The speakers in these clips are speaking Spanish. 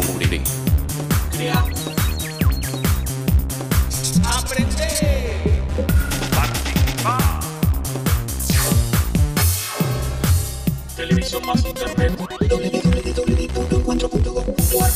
cubriré. Crea. Aprender. Participar. Televisión más internet. www.encuentro.gov.ar.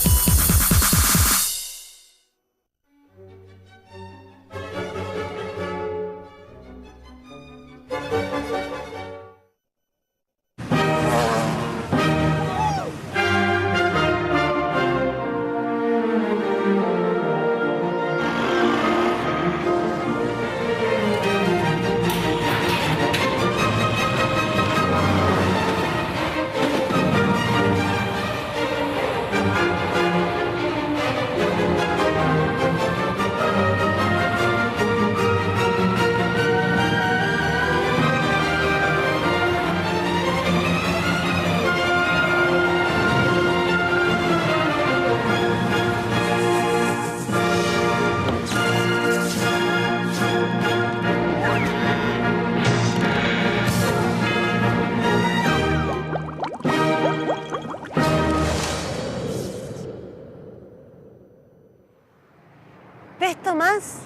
¿Ves, Tomás?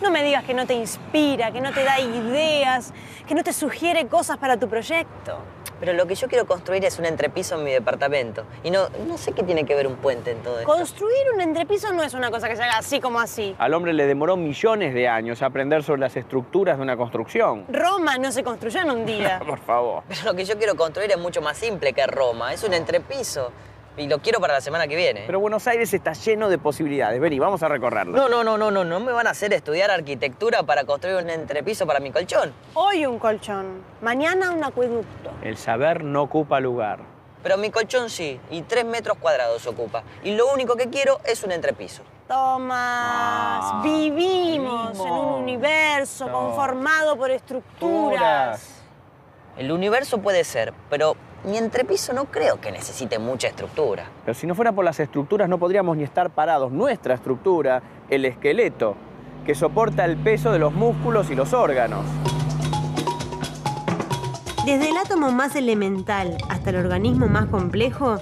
No me digas que no te inspira, que no te da ideas, que no te sugiere cosas para tu proyecto. Pero lo que yo quiero construir es un entrepiso en mi departamento. Y no sé qué tiene que ver un puente en todo esto. Construir un entrepiso no es una cosa que se haga así como así. Al hombre le demoró millones de años aprender sobre las estructuras de una construcción. Roma no se construyó en un día. Por favor. Pero lo que yo quiero construir es mucho más simple que Roma. Es un entrepiso. Y lo quiero para la semana que viene. Pero Buenos Aires está lleno de posibilidades. Vení, vamos a recorrerlo. No me van a hacer estudiar arquitectura para construir un entrepiso para mi colchón. Hoy un colchón, mañana un acueducto. El saber no ocupa lugar. Pero mi colchón sí, y 3 metros cuadrados ocupa. Y lo único que quiero es un entrepiso. Tomás, vivimos en un universo conformado por estructuras. El universo puede ser, pero mi entrepiso no creo que necesite mucha estructura. Pero si no fuera por las estructuras no podríamos ni estar parados. Nuestra estructura, el esqueleto, que soporta el peso de los músculos y los órganos. Desde el átomo más elemental hasta el organismo más complejo,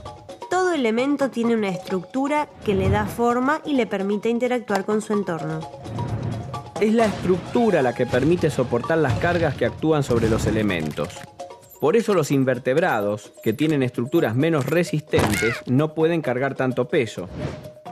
todo elemento tiene una estructura que le da forma y le permite interactuar con su entorno. Es la estructura la que permite soportar las cargas que actúan sobre los elementos. Por eso los invertebrados, que tienen estructuras menos resistentes, no pueden cargar tanto peso.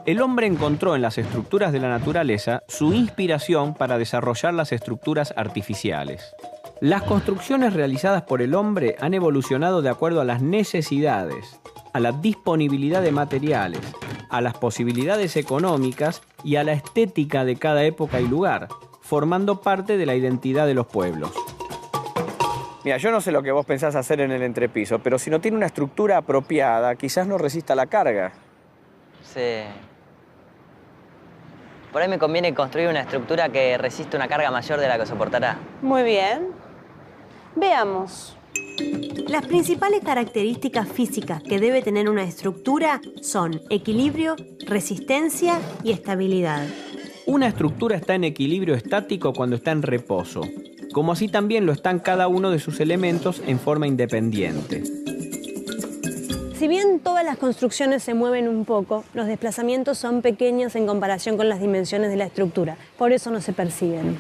El hombre encontró en las estructuras de la naturaleza su inspiración para desarrollar las estructuras artificiales. Las construcciones realizadas por el hombre han evolucionado de acuerdo a las necesidades, a la disponibilidad de materiales, a las posibilidades económicas y a la estética de cada época y lugar, formando parte de la identidad de los pueblos. Mira, yo no sé lo que vos pensás hacer en el entrepiso, pero si no tiene una estructura apropiada, quizás no resista la carga. Sí. Por ahí me conviene construir una estructura que resista una carga mayor de la que soportará. Muy bien. Veamos. Las principales características físicas que debe tener una estructura son equilibrio, resistencia y estabilidad. Una estructura está en equilibrio estático cuando está en reposo, como así también lo están cada uno de sus elementos en forma independiente. Si bien todas las construcciones se mueven un poco, los desplazamientos son pequeños en comparación con las dimensiones de la estructura. Por eso no se perciben.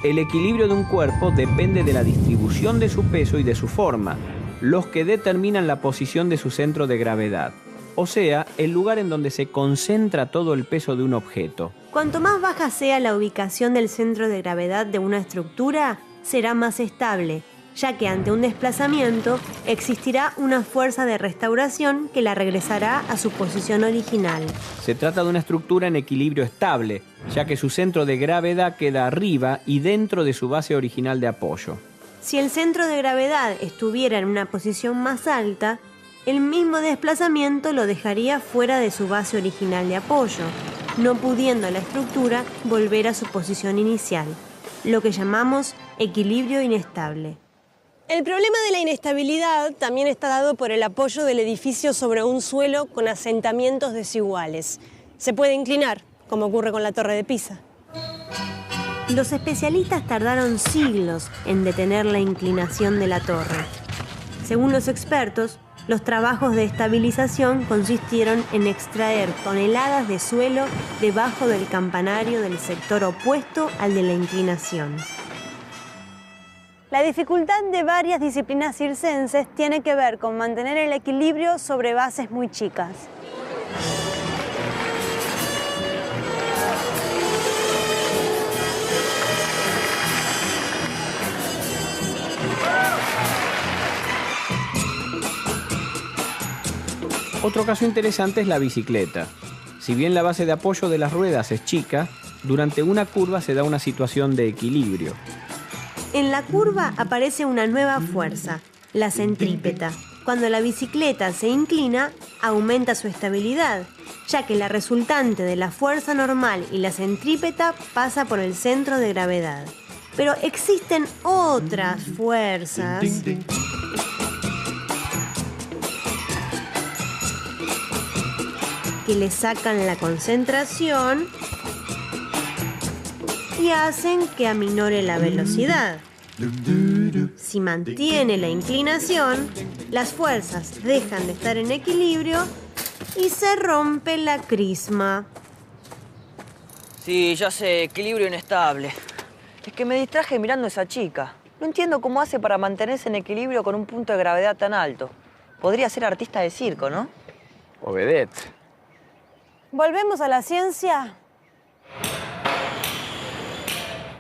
El equilibrio de un cuerpo depende de la distribución de su peso y de su forma, los que determinan la posición de su centro de gravedad, o sea, el lugar en donde se concentra todo el peso de un objeto. Cuanto más baja sea la ubicación del centro de gravedad de una estructura, será más estable, ya que ante un desplazamiento existirá una fuerza de restauración que la regresará a su posición original. Se trata de una estructura en equilibrio estable, ya que su centro de gravedad queda arriba y dentro de su base original de apoyo. Si el centro de gravedad estuviera en una posición más alta, el mismo desplazamiento lo dejaría fuera de su base original de apoyo, no pudiendo la estructura volver a su posición inicial, lo que llamamos equilibrio inestable. El problema de la inestabilidad también está dado por el apoyo del edificio sobre un suelo con asentamientos desiguales. Se puede inclinar, como ocurre con la Torre de Pisa. Los especialistas tardaron siglos en detener la inclinación de la torre. Según los expertos, los trabajos de estabilización consistieron en extraer toneladas de suelo debajo del campanario del sector opuesto al de la inclinación. La dificultad de varias disciplinas circenses tiene que ver con mantener el equilibrio sobre bases muy chicas. Otro caso interesante es la bicicleta. Si bien la base de apoyo de las ruedas es chica, durante una curva se da una situación de equilibrio. En la curva aparece una nueva fuerza, la centrípeta. Cuando la bicicleta se inclina, aumenta su estabilidad, ya que la resultante de la fuerza normal y la centrípeta pasa por el centro de gravedad. Pero existen otras fuerzas que le sacan la concentración y hacen que aminore la velocidad. Si mantiene la inclinación, las fuerzas dejan de estar en equilibrio y se rompe la crisma. Sí, ya sé, equilibrio inestable. Es que me distraje mirando a esa chica. No entiendo cómo hace para mantenerse en equilibrio con un punto de gravedad tan alto. Podría ser artista de circo, ¿no? O vedette. ¿Volvemos a la ciencia?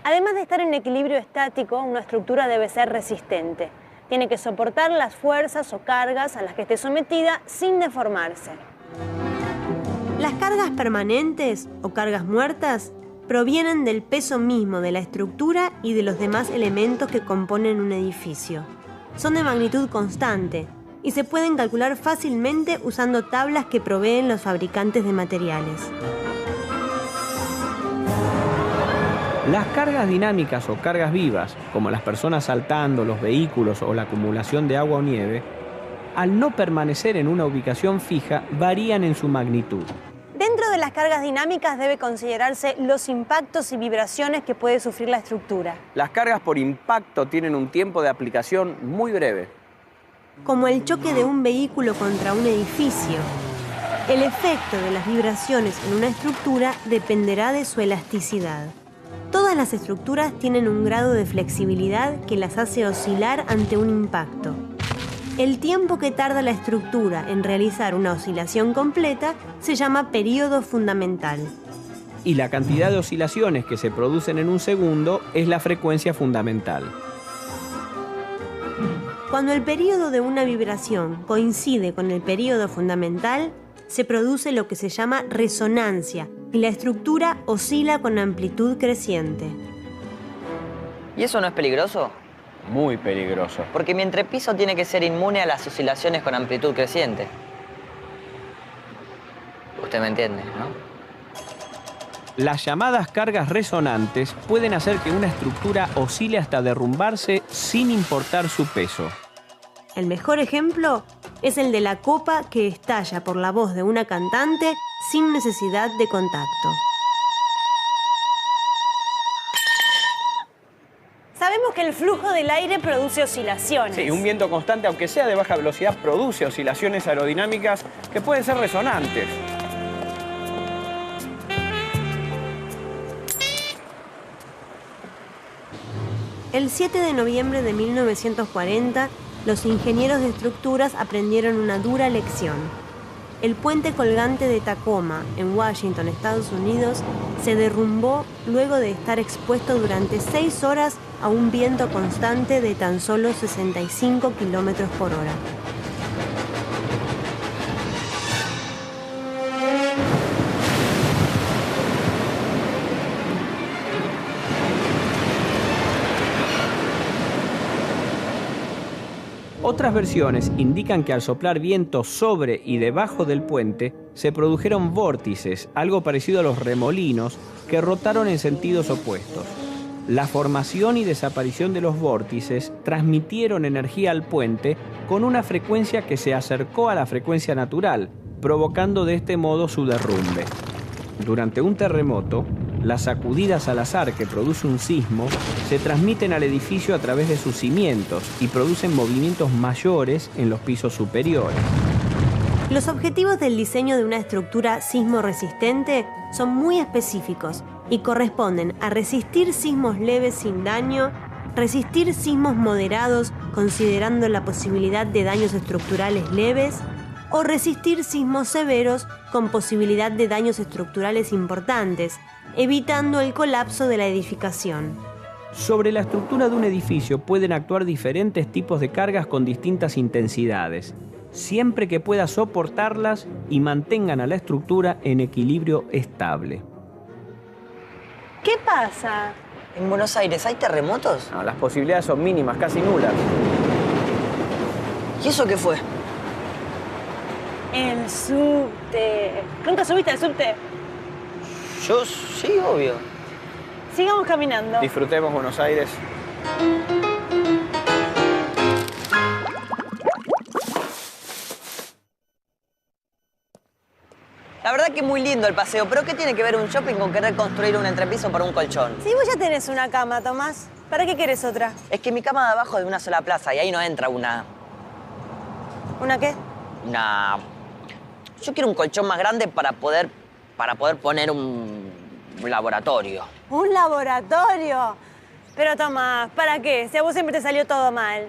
Además de estar en equilibrio estático, una estructura debe ser resistente. Tiene que soportar las fuerzas o cargas a las que esté sometida sin deformarse. Las cargas permanentes o cargas muertas provienen del peso mismo de la estructura y de los demás elementos que componen un edificio. Son de magnitud constante y se pueden calcular fácilmente usando tablas que proveen los fabricantes de materiales. Las cargas dinámicas o cargas vivas, como las personas saltando, los vehículos o la acumulación de agua o nieve, al no permanecer en una ubicación fija, varían en su magnitud. Dentro de las cargas dinámicas debe considerarse los impactos y vibraciones que puede sufrir la estructura. Las cargas por impacto tienen un tiempo de aplicación muy breve. Como el choque de un vehículo contra un edificio. El efecto de las vibraciones en una estructura dependerá de su elasticidad. Todas las estructuras tienen un grado de flexibilidad que las hace oscilar ante un impacto. El tiempo que tarda la estructura en realizar una oscilación completa se llama período fundamental. Y la cantidad de oscilaciones que se producen en un segundo es la frecuencia fundamental. Cuando el período de una vibración coincide con el período fundamental, se produce lo que se llama resonancia y la estructura oscila con amplitud creciente. ¿Y eso no es peligroso? Muy peligroso. Porque mi entrepiso tiene que ser inmune a las oscilaciones con amplitud creciente. Usted me entiende, ¿no? Las llamadas cargas resonantes pueden hacer que una estructura oscile hasta derrumbarse sin importar su peso. El mejor ejemplo es el de la copa que estalla por la voz de una cantante sin necesidad de contacto. Sabemos que el flujo del aire produce oscilaciones. Sí, un viento constante, aunque sea de baja velocidad, produce oscilaciones aerodinámicas que pueden ser resonantes. El 7 de noviembre de 1940, los ingenieros de estructuras aprendieron una dura lección. El puente colgante de Tacoma, en Washington, Estados Unidos, se derrumbó luego de estar expuesto durante 6 horas a un viento constante de tan solo 65 kilómetros por hora. Otras versiones indican que al soplar viento sobre y debajo del puente se produjeron vórtices, algo parecido a los remolinos, que rotaron en sentidos opuestos. La formación y desaparición de los vórtices transmitieron energía al puente con una frecuencia que se acercó a la frecuencia natural, provocando de este modo su derrumbe. Durante un terremoto, las sacudidas al azar que produce un sismo se transmiten al edificio a través de sus cimientos y producen movimientos mayores en los pisos superiores. Los objetivos del diseño de una estructura sismo resistente son muy específicos y corresponden a resistir sismos leves sin daño, resistir sismos moderados considerando la posibilidad de daños estructurales leves o resistir sismos severos con posibilidad de daños estructurales importantes, evitando el colapso de la edificación. Sobre la estructura de un edificio pueden actuar diferentes tipos de cargas con distintas intensidades, siempre que pueda soportarlas y mantengan a la estructura en equilibrio estable. ¿Qué pasa? ¿En Buenos Aires hay terremotos? No, las posibilidades son mínimas, casi nulas. ¿Y eso qué fue? El subte. ¿Nunca subiste al subte? Yo sí, obvio. Sigamos caminando. Disfrutemos Buenos Aires. La verdad que es muy lindo el paseo, pero ¿qué tiene que ver un shopping con querer construir un entrepiso para un colchón? Si vos ya tenés una cama, Tomás, ¿para qué querés otra? Es que mi cama de abajo es de una sola plaza y ahí no entra una... ¿Una qué? Yo quiero un colchón más grande para poder poner un laboratorio. ¿Un laboratorio? Pero Tomás, ¿para qué? Si a vos siempre te salió todo mal.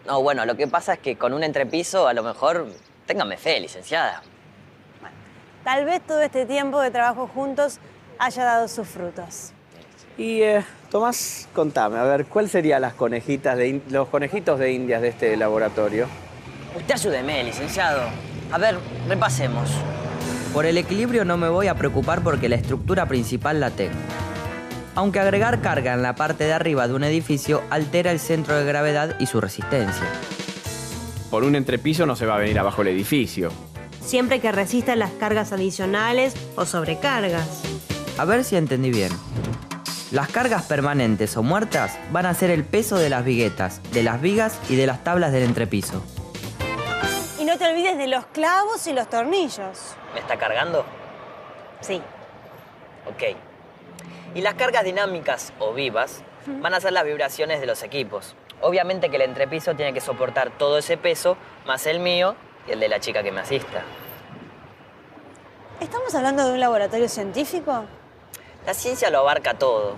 No, bueno, lo que pasa es que con un entrepiso a lo mejor... Téngame fe, licenciada. Tal vez todo este tiempo de trabajo juntos haya dado sus frutos. Y Tomás, contame, a ver, ¿cuál serían los conejitos de indias de este laboratorio? Usted ayúdeme, licenciado. A ver, repasemos. Por el equilibrio no me voy a preocupar porque la estructura principal la tengo. Aunque agregar carga en la parte de arriba de un edificio altera el centro de gravedad y su resistencia. Por un entrepiso no se va a venir abajo el edificio. Siempre que resista las cargas adicionales o sobrecargas. A ver si entendí bien. Las cargas permanentes o muertas van a ser el peso de las viguetas, de las vigas y de las tablas del entrepiso. Y no te olvides de los clavos y los tornillos. ¿Me está cargando? Sí. Ok. Y las cargas dinámicas o vivas van a ser las vibraciones de los equipos. Obviamente que el entrepiso tiene que soportar todo ese peso, más el mío y el de la chica que me asista. ¿Estamos hablando de un laboratorio científico? La ciencia lo abarca todo.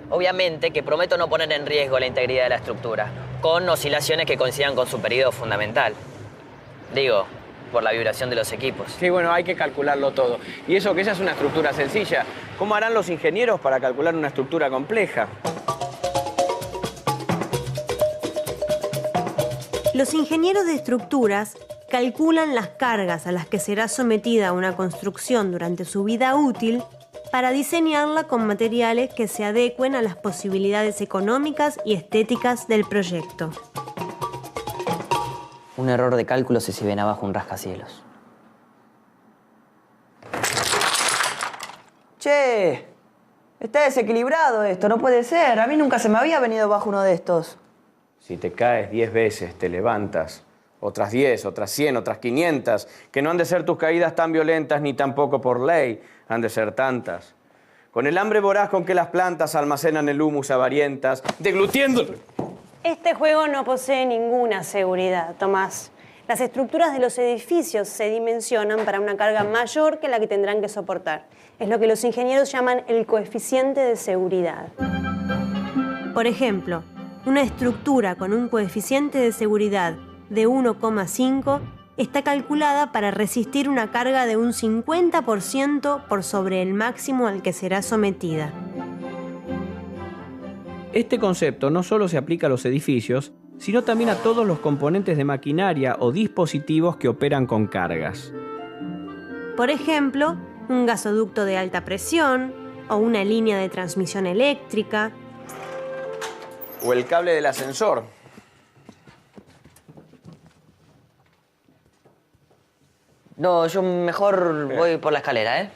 Obviamente que prometo no poner en riesgo la integridad de la estructura, con oscilaciones que coincidan con su periodo fundamental. Digo, por la vibración de los equipos. Sí, bueno, hay que calcularlo todo. Y eso que esa es una estructura sencilla. ¿Cómo harán los ingenieros para calcular una estructura compleja? Los ingenieros de estructuras calculan las cargas a las que será sometida una construcción durante su vida útil para diseñarla con materiales que se adecuen a las posibilidades económicas y estéticas del proyecto. Un error de cálculo si ven abajo un rascacielos. Che, está desequilibrado esto, no puede ser. A mí nunca se me había venido bajo uno de estos. Si te caes 10 veces, te levantas. Otras 10, otras 100, otras 500. Que no han de ser tus caídas tan violentas ni tampoco por ley. Han de ser tantas. Con el hambre voraz con que las plantas almacenan el humus avarientas, deglutiéndolo. Este juego no posee ninguna seguridad, Tomás. Las estructuras de los edificios se dimensionan para una carga mayor que la que tendrán que soportar. Es lo que los ingenieros llaman el coeficiente de seguridad. Por ejemplo, una estructura con un coeficiente de seguridad de 1,5 está calculada para resistir una carga de un 50% por sobre el máximo al que será sometida. Este concepto no solo se aplica a los edificios, sino también a todos los componentes de maquinaria o dispositivos que operan con cargas. Por ejemplo, un gasoducto de alta presión o una línea de transmisión eléctrica. O el cable del ascensor. No, yo mejor voy por la escalera, ¿eh?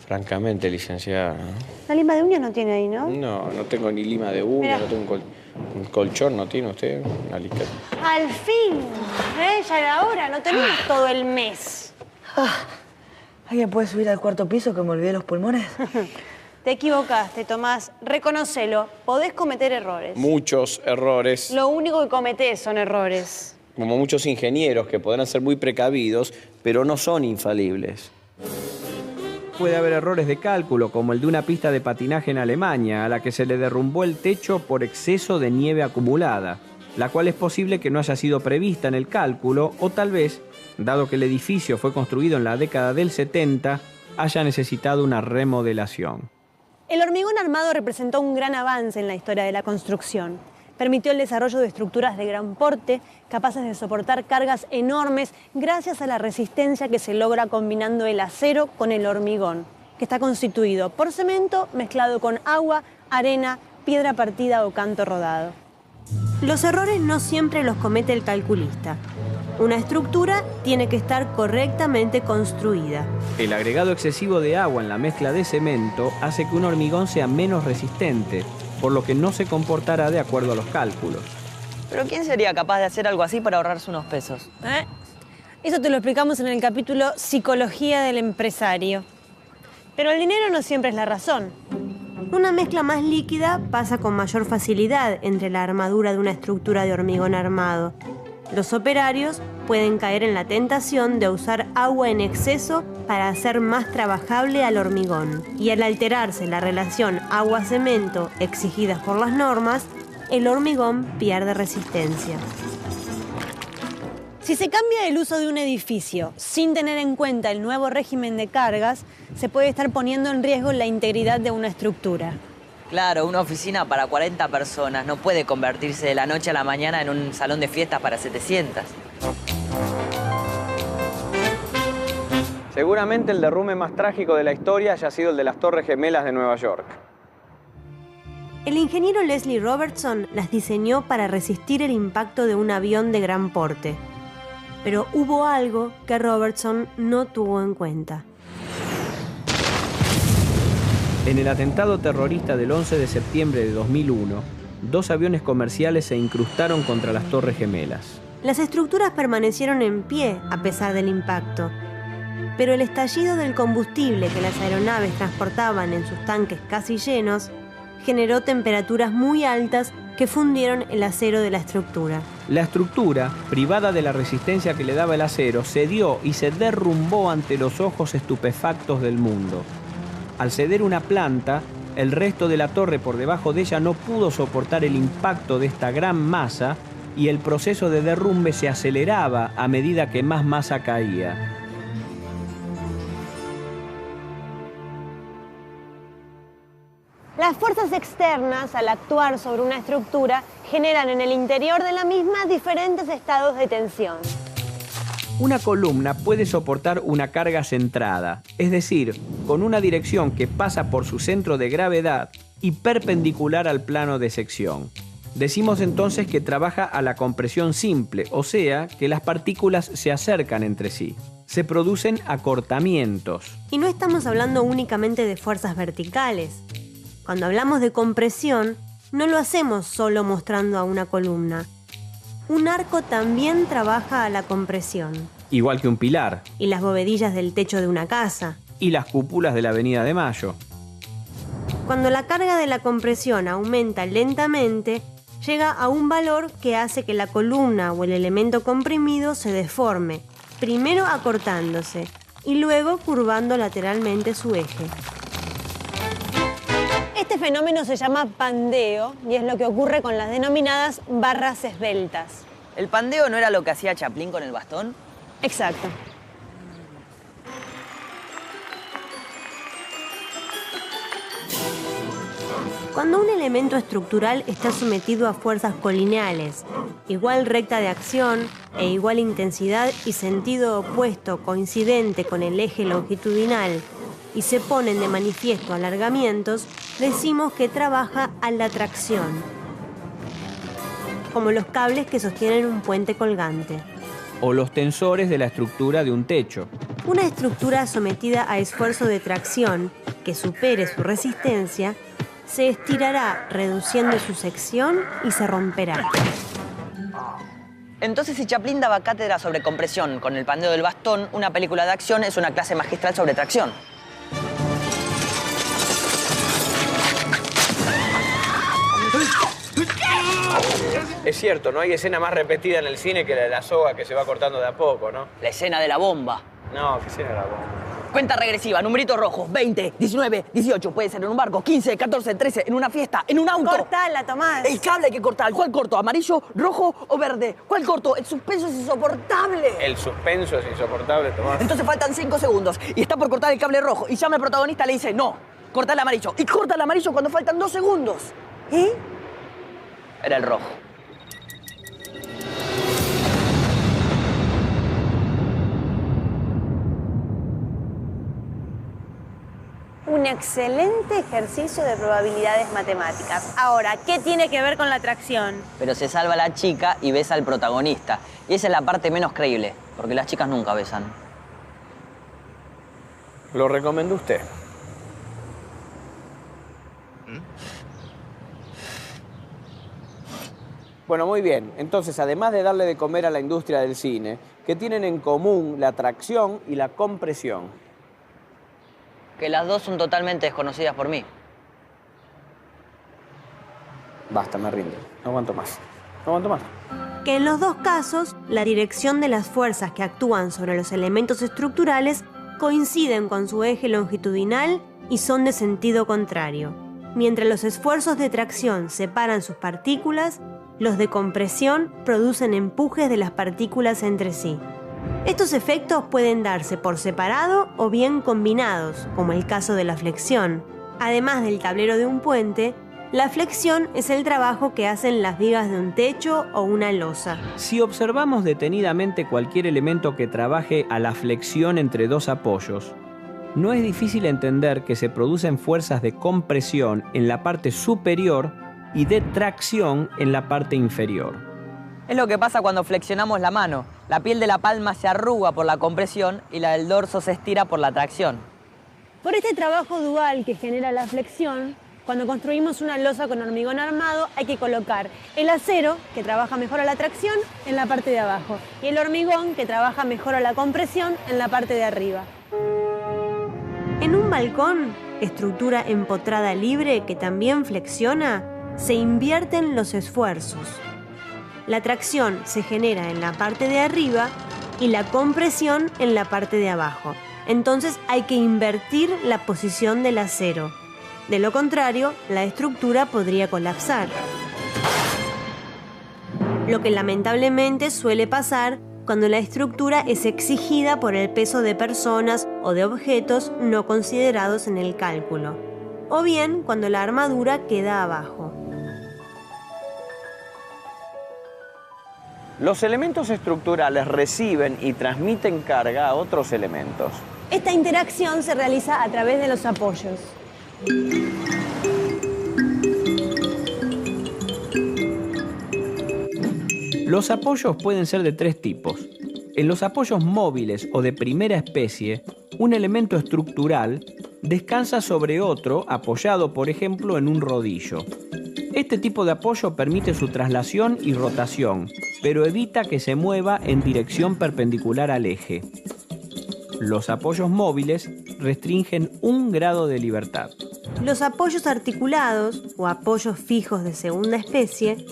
Francamente, licenciada. La lima de uñas no tiene ahí, ¿no? No, no tengo ni lima de uña, Mira. no tengo un colchón, ¿no tiene usted? Una lisca. Al fin, ya era hora, no tenemos todo el mes. ¿Alguien puede subir al cuarto piso que me olvidé los pulmones? Te equivocaste, Tomás. Reconócelo. Podés cometer errores. Muchos errores, Lo único que cometés son errores. como muchos ingenieros que podrán ser muy precavidos, pero no son infalibles. Puede haber errores de cálculo, como el de una pista de patinaje en Alemania, a la que se le derrumbó el techo por exceso de nieve acumulada, la cual es posible que no haya sido prevista en el cálculo, o tal vez, dado que el edificio fue construido en la década del 70, haya necesitado una remodelación. El hormigón armado representó un gran avance en la historia de la construcción. Permitió el desarrollo de estructuras de gran porte, capaces de soportar cargas enormes gracias a la resistencia que se logra combinando el acero con el hormigón, que está constituido por cemento mezclado con agua, arena, piedra partida o canto rodado. Los errores no siempre los comete el calculista. Una estructura tiene que estar correctamente construida. El agregado excesivo de agua en la mezcla de cemento hace que un hormigón sea menos resistente, por lo que no se comportará de acuerdo a los cálculos. ¿Pero quién sería capaz de hacer algo así para ahorrarse unos pesos? Eso te lo explicamos en el capítulo Psicología del empresario. Pero el dinero no siempre es la razón. Una mezcla más líquida pasa con mayor facilidad entre la armadura de una estructura de hormigón armado. Los operarios pueden caer en la tentación de usar agua en exceso para hacer más trabajable al hormigón. Y al alterarse la relación agua-cemento exigidas por las normas, el hormigón pierde resistencia. Si se cambia el uso de un edificio sin tener en cuenta el nuevo régimen de cargas, se puede estar poniendo en riesgo la integridad de una estructura. Claro, una oficina para 40 personas no puede convertirse de la noche a la mañana en un salón de fiestas para 700. Seguramente el derrumbe más trágico de la historia haya sido el de las Torres Gemelas de Nueva York. El ingeniero Leslie Robertson las diseñó para resistir el impacto de un avión de gran porte. Pero hubo algo que Robertson no tuvo en cuenta. En el atentado terrorista del 11 de septiembre de 2001, 2 aviones comerciales se incrustaron contra las Torres Gemelas. Las estructuras permanecieron en pie a pesar del impacto, pero el estallido del combustible que las aeronaves transportaban en sus tanques casi llenos generó temperaturas muy altas que fundieron el acero de la estructura. La estructura, privada de la resistencia que le daba el acero, cedió y se derrumbó ante los ojos estupefactos del mundo. Al ceder una planta, el resto de la torre por debajo de ella no pudo soportar el impacto de esta gran masa y el proceso de derrumbe se aceleraba a medida que más masa caía. Las fuerzas externas, al actuar sobre una estructura, generan en el interior de la misma diferentes estados de tensión. Una columna puede soportar una carga centrada, es decir, con una dirección que pasa por su centro de gravedad y perpendicular al plano de sección. Decimos entonces que trabaja a la compresión simple, o sea, que las partículas se acercan entre sí. Se producen acortamientos. Y no estamos hablando únicamente de fuerzas verticales. Cuando hablamos de compresión, no lo hacemos solo mostrando a una columna. Un arco también trabaja a la compresión. Igual que un pilar. Y las bovedillas del techo de una casa. Y las cúpulas de la Avenida de Mayo. Cuando la carga de la compresión aumenta lentamente, llega a un valor que hace que la columna o el elemento comprimido se deforme, primero acortándose y luego curvando lateralmente su eje. Este fenómeno se llama pandeo y es lo que ocurre con las denominadas barras esbeltas. ¿El pandeo no era lo que hacía Chaplin con el bastón? Exacto. Cuando un elemento estructural está sometido a fuerzas colineales, igual recta de acción e igual intensidad y sentido opuesto coincidente con el eje longitudinal, y se ponen de manifiesto alargamientos, decimos que trabaja a la tracción, como los cables que sostienen un puente colgante. O los tensores de la estructura de un techo. Una estructura sometida a esfuerzo de tracción que supere su resistencia se estirará reduciendo su sección y se romperá. Entonces, si Chaplin daba cátedra sobre compresión con el pandeo del bastón, una película de acción es una clase magistral sobre tracción. Es cierto, no hay escena más repetida en el cine que la de la soga que se va cortando de a poco, ¿no? La escena de la bomba. No, que escena la bomba. Cuenta regresiva, numeritos rojos, 20, 19, 18, puede ser en un barco, 15, 14, 13, en una fiesta, en un auto. Cortala, Tomás. El cable hay que cortar. ¿Cuál corto? ¿Amarillo, rojo o verde? ¿Cuál corto? El suspenso es insoportable. El suspenso es insoportable, Tomás. Entonces faltan 5 segundos y está por cortar el cable rojo y llama al protagonista y le dice, no, corta el amarillo. Y corta el amarillo cuando faltan 2 segundos. ¿Y? Era el rojo. Un excelente ejercicio de probabilidades matemáticas. Ahora, ¿qué tiene que ver con la tracción? Pero se salva la chica y besa al protagonista. Y esa es la parte menos creíble, porque las chicas nunca besan. Lo recomendó usted. Bueno, muy bien. Entonces, además de darle de comer a la industria del cine, ¿qué tienen en común la tracción y la compresión? Que las dos son totalmente desconocidas por mí. Basta, me rindo. No aguanto más. No aguanto más. Que en los dos casos, la dirección de las fuerzas que actúan sobre los elementos estructurales coinciden con su eje longitudinal y son de sentido contrario. Mientras los esfuerzos de tracción separan sus partículas, los de compresión producen empujes de las partículas entre sí. Estos efectos pueden darse por separado o bien combinados, como el caso de la flexión. Además del tablero de un puente, la flexión es el trabajo que hacen las vigas de un techo o una losa. Si observamos detenidamente cualquier elemento que trabaje a la flexión entre dos apoyos, no es difícil entender que se producen fuerzas de compresión en la parte superior y de tracción en la parte inferior. Es lo que pasa cuando flexionamos la mano. La piel de la palma se arruga por la compresión y la del dorso se estira por la tracción. Por este trabajo dual que genera la flexión, cuando construimos una losa con hormigón armado, hay que colocar el acero, que trabaja mejor a la tracción, en la parte de abajo, y el hormigón, que trabaja mejor a la compresión, en la parte de arriba. En un balcón, estructura empotrada libre que también flexiona, se invierten los esfuerzos. La tracción se genera en la parte de arriba y la compresión en la parte de abajo. Entonces hay que invertir la posición del acero. De lo contrario, la estructura podría colapsar. Lo que lamentablemente suele pasar cuando la estructura es exigida por el peso de personas o de objetos no considerados en el cálculo, o bien cuando la armadura queda abajo. Los elementos estructurales reciben y transmiten carga a otros elementos. Esta interacción se realiza a través de los apoyos. Los apoyos pueden ser de 3 tipos. En los apoyos móviles o de primera especie, un elemento estructural descansa sobre otro apoyado, por ejemplo, en un rodillo. Este tipo de apoyo permite su traslación y rotación, pero evita que se mueva en dirección perpendicular al eje. Los apoyos móviles restringen 1 grado de libertad. Los apoyos articulados o apoyos fijos de segunda especie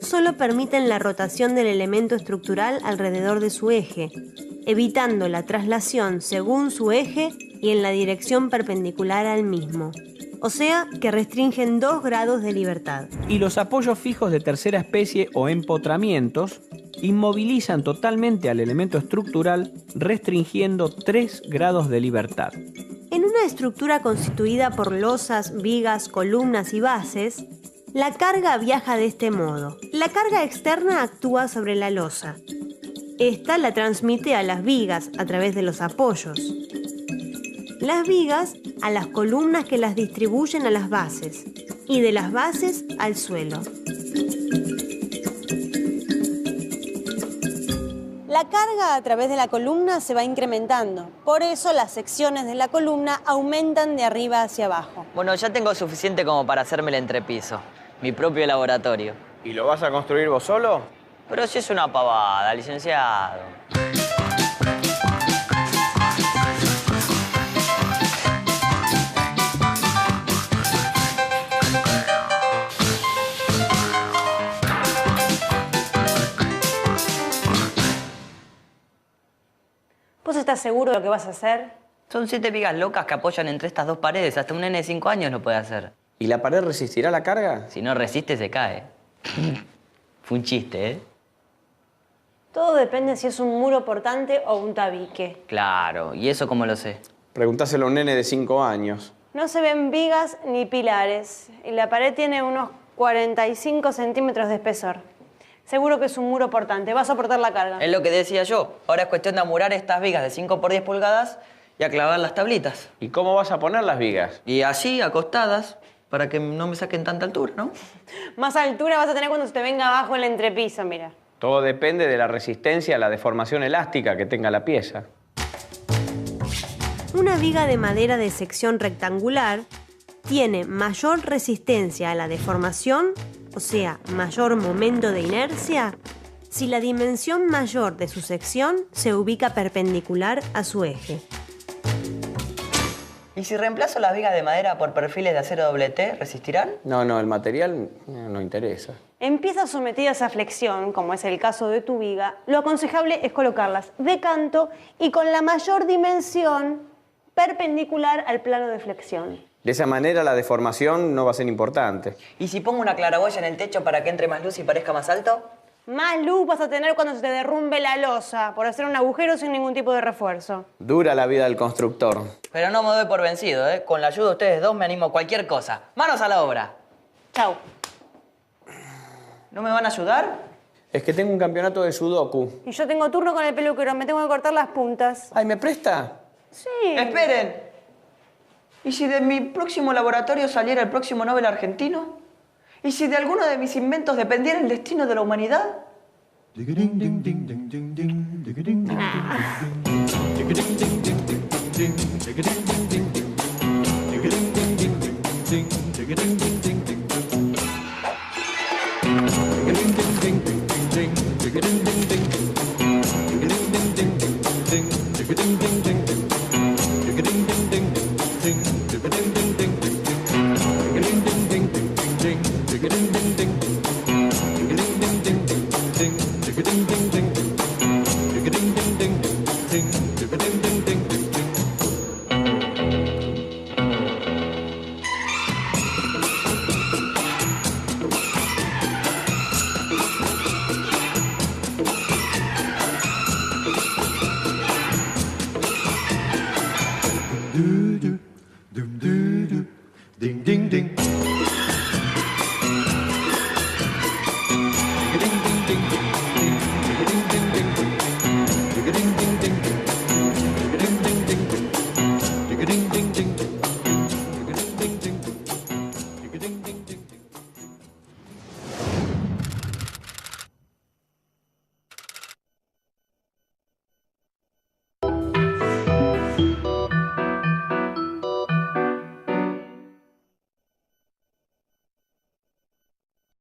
solo permiten la rotación del elemento estructural alrededor de su eje, evitando la traslación según su eje y en la dirección perpendicular al mismo. O sea, que restringen 2 grados de libertad. Y los apoyos fijos de tercera especie o empotramientos inmovilizan totalmente al elemento estructural, restringiendo 3 grados de libertad. En una estructura constituida por losas, vigas, columnas y bases, la carga viaja de este modo. La carga externa actúa sobre la losa. Esta la transmite a las vigas a través de los apoyos. Las vigas a las columnas que las distribuyen a las bases y de las bases al suelo. La La carga a través de la columna se va incrementando. Por eso las secciones de la columna aumentan de arriba hacia abajo. Bueno, ya tengo suficiente como para hacerme el entrepiso. Mi propio laboratorio. ¿Y lo vas a construir vos solo? Pero si es una pavada, licenciado. ¿Vos estás seguro de lo que vas a hacer? Son 7 vigas locas que apoyan entre estas dos paredes. Hasta un nene de 5 años lo puede hacer. ¿Y la pared resistirá la carga? Si no resiste, se cae. Fue un chiste, ¿eh? Todo depende si es un muro portante o un tabique. Claro, ¿y eso cómo lo sé? Preguntáselo a un nene de 5 años. No se ven vigas ni pilares y la pared tiene unos 45 centímetros de espesor. Seguro que es un muro portante, va a soportar la carga. Es lo que decía yo. Ahora es cuestión de amurar estas vigas de 5 por 10 pulgadas y a clavar las tablitas. ¿Y cómo vas a poner las vigas? Y así, acostadas, para que no me saquen tanta altura, ¿no? Más altura vas a tener cuando se te venga abajo el entrepiso, mira. Todo depende de la resistencia a la deformación elástica que tenga la pieza. Una viga de madera de sección rectangular tiene mayor resistencia a la deformación, o sea, mayor momento de inercia, si la dimensión mayor de su sección se ubica perpendicular a su eje. ¿Y si reemplazo las vigas de madera por perfiles de acero doble T, resistirán? No, el material no interesa. En piezas sometidas a flexión, como es el caso de tu viga, lo aconsejable es colocarlas de canto y con la mayor dimensión perpendicular al plano de flexión. De esa manera la deformación no va a ser importante. ¿Y si pongo una claraboya en el techo para que entre más luz y parezca más alto? Más luz vas a tener cuando se te derrumbe la losa por hacer un agujero sin ningún tipo de refuerzo. Dura la vida del constructor. Pero no me doy por vencido, ¿eh? Con la ayuda de ustedes dos me animo a cualquier cosa. ¡Manos a la obra! Chau. ¿No me van a ayudar? Es que tengo un campeonato de sudoku. Y yo tengo turno con el peluquero, me tengo que cortar las puntas. Ay, ¿me presta? Sí. ¡Esperen! ¿Y si de mi próximo laboratorio saliera el próximo Nobel argentino? ¿Y si de alguno de mis inventos dependiera el destino de la humanidad? Ding ding ding.